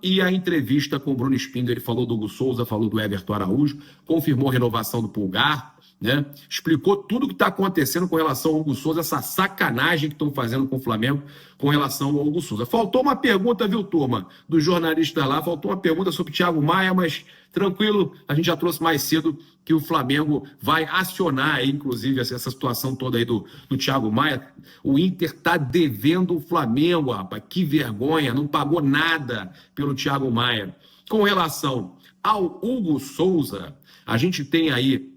E a entrevista com o Bruno Spindler, ele falou do Hugo Souza, falou do Everton Araújo, confirmou a renovação do Pulgar, né? Explicou tudo o que está acontecendo com relação ao Hugo Souza, essa sacanagem que estão fazendo com o Flamengo com relação ao Hugo Souza. Faltou uma pergunta, viu, turma, do jornalista lá, faltou uma pergunta sobre o Thiago Maia, mas tranquilo, a gente já trouxe mais cedo que o Flamengo vai acionar, aí, inclusive, essa situação toda aí do Thiago Maia. O Inter está devendo o Flamengo, rapaz, que vergonha, não pagou nada pelo Thiago Maia. Com relação ao Hugo Souza, a gente tem aí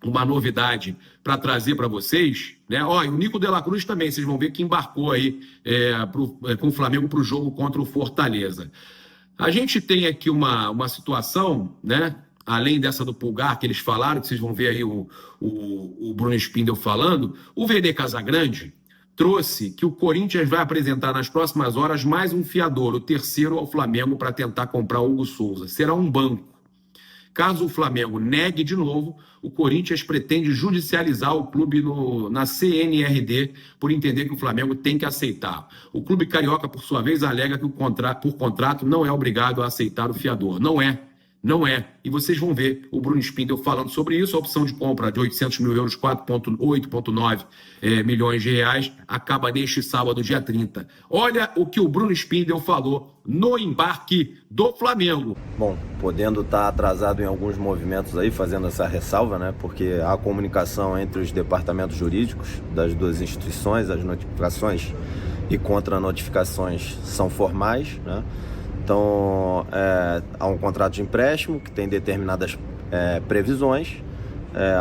uma novidade para trazer para vocês, né? Ó, e o Nico de la Cruz também, vocês vão ver que embarcou aí com o Flamengo para o jogo contra o Fortaleza. A gente tem aqui uma situação, né? Além dessa do Pulgar que eles falaram, que vocês vão ver aí o Bruno Spindel falando, o Vene Casagrande trouxe que o Corinthians vai apresentar nas próximas horas mais um fiador, o terceiro ao Flamengo, para tentar comprar o Hugo Souza. Será um banco. Caso o Flamengo negue de novo, o Corinthians pretende judicializar o clube na CNRD por entender que o Flamengo tem que aceitar. O clube carioca, por sua vez, alega que por contrato não é obrigado a aceitar o fiador. Não é. E vocês vão ver o Bruno Spindel falando sobre isso. A opção de compra de 800 mil euros, 4,8 milhões de reais, acaba neste sábado, dia 30. Olha o que o Bruno Spindel falou no embarque do Flamengo. Bom, podendo estar atrasado em alguns movimentos aí, fazendo essa ressalva, né? Porque a comunicação entre os departamentos jurídicos das duas instituições, as notificações e contra-notificações são formais, né? Então, há um contrato de empréstimo que tem determinadas previsões,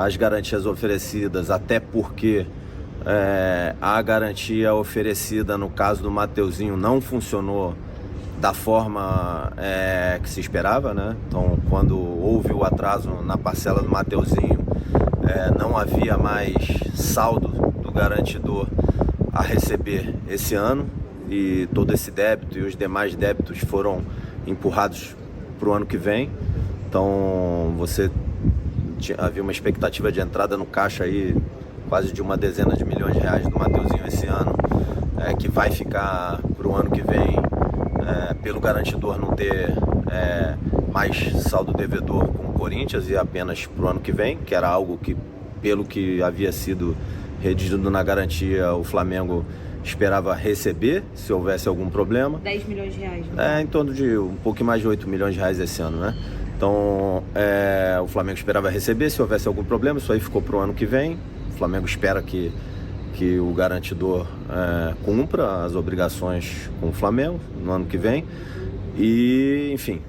as garantias oferecidas, até porque a garantia oferecida no caso do Mateuzinho não funcionou da forma que se esperava, né? Então, quando houve o atraso na parcela do Mateuzinho, não havia mais saldo do garantidor a receber esse ano, e todo esse débito e os demais débitos foram empurrados para o ano que vem. Então havia uma expectativa de entrada no caixa aí quase de uma dezena de milhões de reais do Mateuzinho esse ano, que vai ficar para o ano que vem pelo garantidor não ter mais saldo devedor com o Corinthians e apenas para o ano que vem, que era algo que, pelo que havia sido redigido na garantia, o Flamengo esperava receber se houvesse algum problema. 10 milhões de reais. Né? Em torno de um pouco mais de 8 milhões de reais esse ano, né? Então, o Flamengo esperava receber se houvesse algum problema, isso aí ficou para o ano que vem. O Flamengo espera que o garantidor cumpra as obrigações com o Flamengo no ano que vem. E, enfim,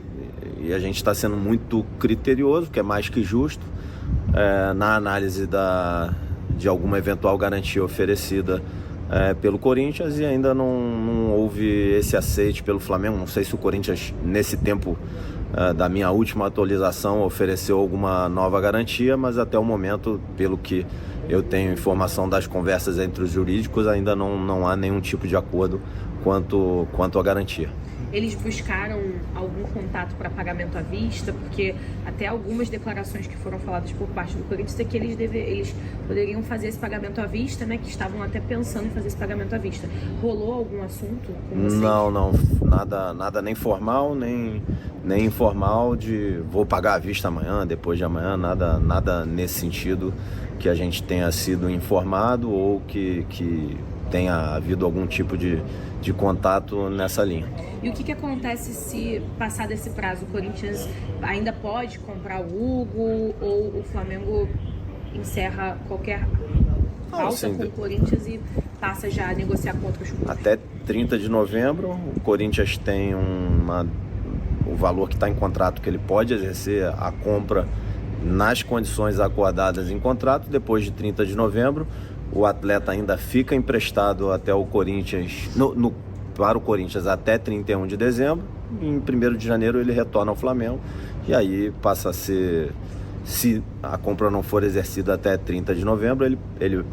e a gente está sendo muito criterioso, que é mais que justo, na análise de alguma eventual garantia oferecida pelo Corinthians, e ainda não houve esse aceite pelo Flamengo. Não sei se o Corinthians, nesse tempo da minha última atualização, ofereceu alguma nova garantia, mas até o momento, pelo que eu tenho informação das conversas entre os jurídicos, ainda não há nenhum tipo de acordo quanto à garantia. Eles buscaram algum contato para pagamento à vista, porque até algumas declarações que foram faladas por parte do Corinthians é que eles poderiam fazer esse pagamento à vista, né? Que estavam até pensando em fazer esse pagamento à vista. Rolou algum assunto com vocês? Não, nada nem formal, nem informal de vou pagar à vista amanhã, depois de amanhã, nada nesse sentido que a gente tenha sido informado ou que tenha havido algum tipo de contato nessa linha. E o que acontece se passar desse prazo? O Corinthians ainda pode comprar o Hugo, ou o Flamengo encerra qualquer alta com o Corinthians e passa já a negociar com outros clubes? Até 30 de novembro, o Corinthians tem o valor que está em contrato, que ele pode exercer a compra nas condições acordadas em contrato. Depois de 30 de novembro, o atleta ainda fica emprestado até o Corinthians, para o Corinthians até 31 de dezembro. Em 1º de janeiro ele retorna ao Flamengo, e aí passa a ser, se a compra não for exercida até 30 de novembro, ele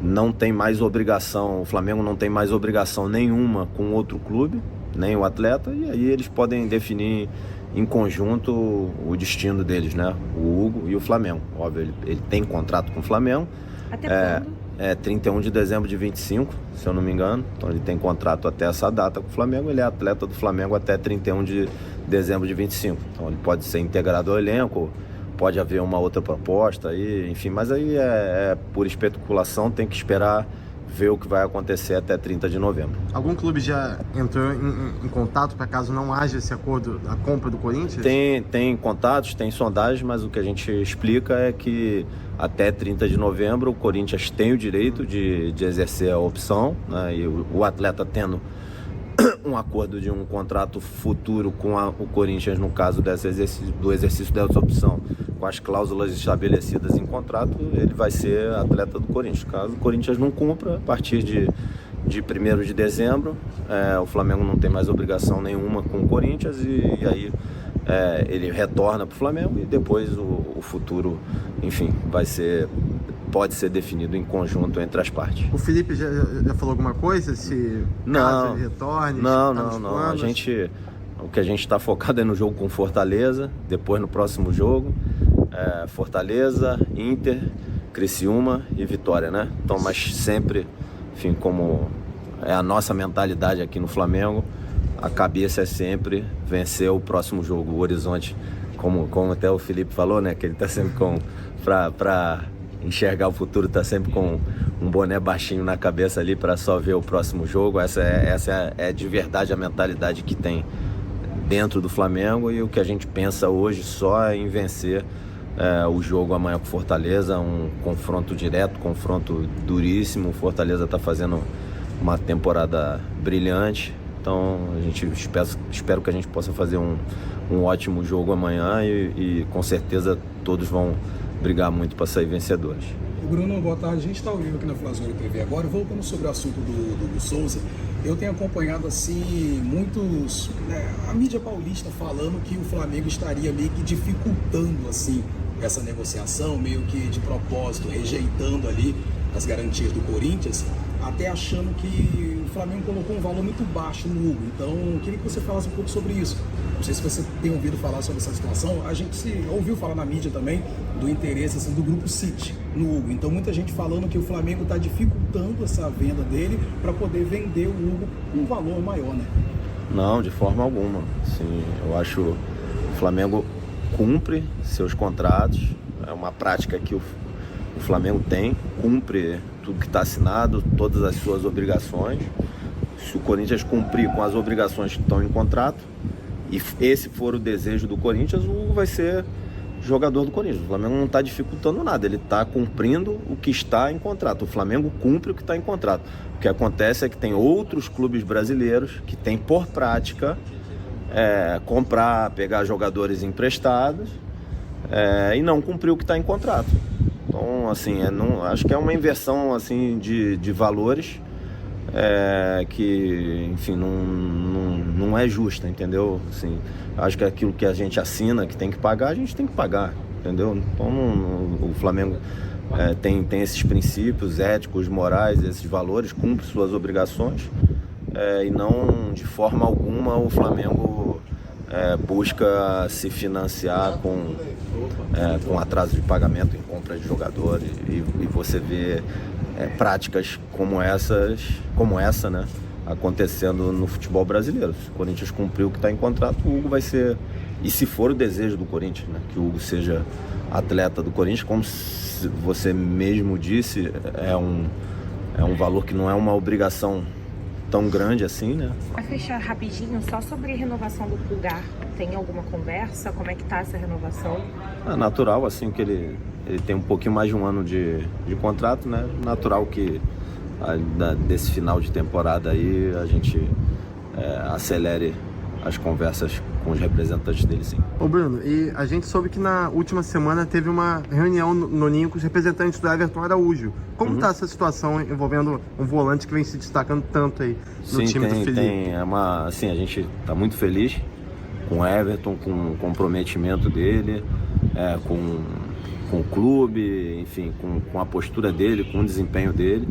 não tem mais obrigação, o Flamengo não tem mais obrigação nenhuma com outro clube, nem o atleta, e aí eles podem definir em conjunto o destino deles, né? O Hugo e o Flamengo. Óbvio, ele tem contrato com o Flamengo. Até quando? 31 de dezembro de 25, se eu não me engano. Então ele tem contrato até essa data com o Flamengo, ele é atleta do Flamengo até 31 de dezembro de 25. Então ele pode ser integrado ao elenco, pode haver uma outra proposta, aí, enfim, mas aí é por especulação, tem que esperar ver o que vai acontecer até 30 de novembro. Algum clube já entrou em contato para caso não haja esse acordo, a compra do Corinthians? Tem contatos, tem sondagens, mas o que a gente explica é que até 30 de novembro o Corinthians tem o direito de exercer a opção, né, e o atleta tendo um acordo de um contrato futuro com o Corinthians, no caso do exercício dessa opção, com as cláusulas estabelecidas em contrato, ele vai ser atleta do Corinthians. Caso o Corinthians não cumpra, a partir de 1º de dezembro, o Flamengo não tem mais obrigação nenhuma com o Corinthians e aí ele retorna para o Flamengo e depois o futuro, enfim, pode ser definido em conjunto entre as partes. O Felipe já falou alguma coisa? Se caso ele retorne? Não. O que a gente está focado é no jogo com Fortaleza, depois no próximo jogo, Fortaleza, Inter, Criciúma e Vitória, né? Então, mas sempre, enfim, como é a nossa mentalidade aqui no Flamengo, a cabeça é sempre vencer o próximo jogo, o horizonte, como até o Felipe falou, né? Que ele está sempre para enxergar o futuro, tá sempre com um boné baixinho na cabeça ali para só ver o próximo jogo. Essa é de verdade a mentalidade que tem dentro do Flamengo, e o que a gente pensa hoje só é em vencer o jogo amanhã com Fortaleza, um confronto direto, confronto duríssimo. O Fortaleza está fazendo uma temporada brilhante, então a gente espero que a gente possa fazer um ótimo jogo amanhã e com certeza todos vão brigar muito para sair vencedores. Bruno, boa tarde. A gente está ao vivo aqui na Fla-Zona TV agora. Voltando sobre o assunto do Hugo Souza, eu tenho acompanhado assim muitos, a mídia paulista falando que o Flamengo estaria meio que dificultando assim essa negociação, meio que de propósito, rejeitando ali as garantias do Corinthians, até achando que o Flamengo colocou um valor muito baixo no Hugo. Então, eu queria que você falasse um pouco sobre isso. Não sei se você tem ouvido falar sobre essa situação. A gente ouviu falar na mídia também do interesse assim, do Grupo City no Hugo. Então, muita gente falando que o Flamengo está dificultando essa venda dele para poder vender o Hugo com um valor maior, né? Não, de forma alguma. Sim, eu acho que o Flamengo cumpre seus contratos. É uma prática que o Flamengo cumpre tudo que está assinado, todas as suas obrigações. Se o Corinthians cumprir com as obrigações que estão em contrato, e esse for o desejo do Corinthians, o Hugo vai ser jogador do Corinthians. O Flamengo não está dificultando nada, ele está cumprindo o que está em contrato. O Flamengo cumpre o que está em contrato. O que acontece é que tem outros clubes brasileiros que têm por prática comprar, pegar jogadores emprestados e não cumprir o que está em contrato. Então, assim, acho que é uma inversão assim, de valores que, enfim, não é justa, entendeu? Assim, acho que aquilo que a gente assina, que tem que pagar, a gente tem que pagar, entendeu? Então, o Flamengo tem esses princípios éticos, morais, esses valores, cumpre suas obrigações e não, de forma alguma, o Flamengo busca se financiar com atraso de pagamento em compra de jogadores e você vê práticas como essa, né, acontecendo no futebol brasileiro. Se o Corinthians cumpriu o que está em contrato, o Hugo vai ser, e se for o desejo do Corinthians, né, que o Hugo seja atleta do Corinthians, como você mesmo disse, é um valor que não é uma obrigação tão grande assim, né? Para fechar rapidinho, só sobre a renovação do Pulgar, tem alguma conversa? Como é que tá essa renovação? É natural, assim, que ele tem um pouquinho mais de um ano de contrato, né? Natural que desse final de temporada aí a gente acelere as conversas com os representantes dele, sim. Ô Bruno, e a gente soube que na última semana teve uma reunião no Ninho com os representantes do Everton Araújo. Como está essa situação envolvendo um volante que vem se destacando tanto aí no time do Felipe? Assim, a gente está muito feliz com o Everton, com o comprometimento dele, com o clube, enfim, com a postura dele, com o desempenho dele.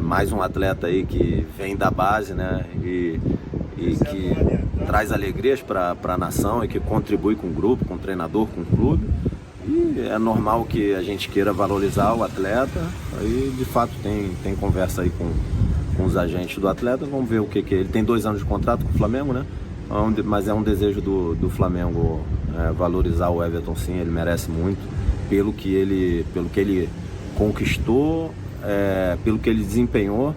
Mais um atleta aí que vem da base, né? E que traz alegrias para a nação e que contribui com o grupo, com o treinador, com o clube. E é normal que a gente queira valorizar o atleta, Aí, de fato, tem conversa aí com os agentes do atleta, vamos ver o que ele tem 2 anos de contrato com o Flamengo, né? Mas é um desejo do Flamengo valorizar o Everton, sim, ele merece muito pelo que ele conquistou, pelo que ele desempenhou,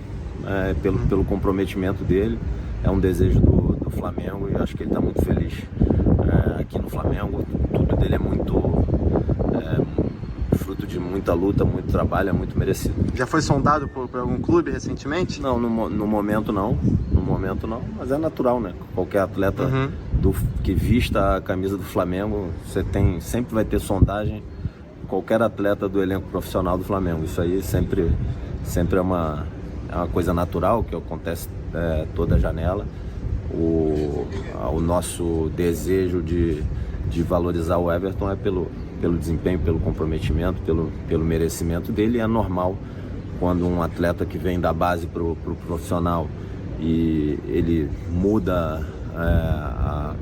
pelo comprometimento dele. É um desejo do Flamengo e eu acho que ele está muito feliz aqui no Flamengo. Tudo dele é muito fruto de muita luta, muito trabalho, é muito merecido. Já foi sondado por algum clube recentemente? Não, no momento não, mas é natural, né? Qualquer atleta que vista a camisa do Flamengo, sempre vai ter sondagem, qualquer atleta do elenco profissional do Flamengo. Isso aí sempre é uma coisa natural que acontece toda a janela. O nosso desejo de valorizar o Everton é pelo desempenho, pelo comprometimento, pelo merecimento dele. É normal quando um atleta que vem da base para o profissional e ele muda a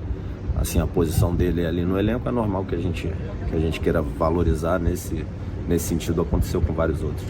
posição dele ali no elenco, é normal que a gente queira valorizar. Nesse sentido, aconteceu com vários outros.